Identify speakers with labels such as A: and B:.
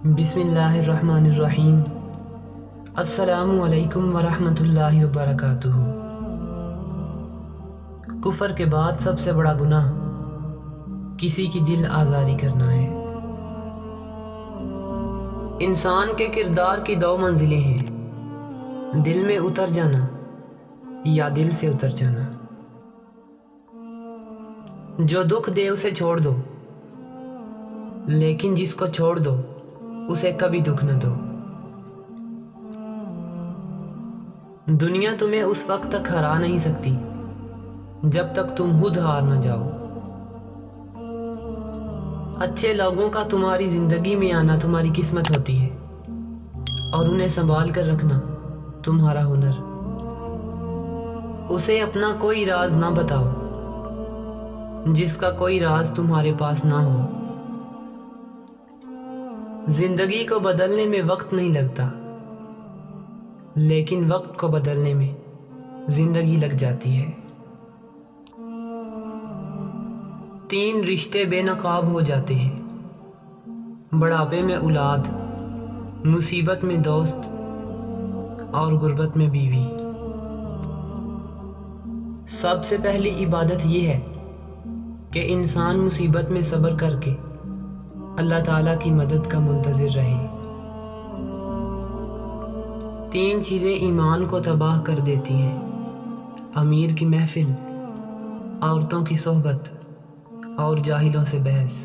A: بسم اللہ الرحمن الرحیم۔ السلام علیکم ورحمۃ اللہ وبرکاتہ۔ کفر کے بعد سب سے بڑا گناہ کسی کی دل آزاری کرنا ہے۔ انسان کے کردار کی دو منزلیں ہیں، دل میں اتر جانا یا دل سے اتر جانا۔ جو دکھ دے اسے چھوڑ دو، لیکن جس کو چھوڑ دو اسے کبھی دکھ نہ دو۔ دنیا تمہیں اس وقت تک ہرا نہیں سکتی جب تک تم خود ہار نہ جاؤ۔ اچھے لوگوں کا تمہاری زندگی میں آنا تمہاری قسمت ہوتی ہے، اور انہیں سنبھال کر رکھنا تمہارا ہنر۔ اسے اپنا کوئی راز نہ بتاؤ جس کا کوئی راز تمہارے پاس نہ ہو۔ زندگی کو بدلنے میں وقت نہیں لگتا، لیکن وقت کو بدلنے میں زندگی لگ جاتی ہے۔ 3 رشتے بے نقاب ہو جاتے ہیں، بڑھاپے میں اولاد، مصیبت میں دوست اور غربت میں بیوی۔ سب سے پہلی عبادت یہ ہے کہ انسان مصیبت میں صبر کر کے اللہ تعالیٰ کی مدد کا منتظر رہے۔ 3 چیزیں ایمان کو تباہ کر دیتی ہیں: امیر کی محفل، عورتوں کی صحبت اور جاہلوں سے بحث۔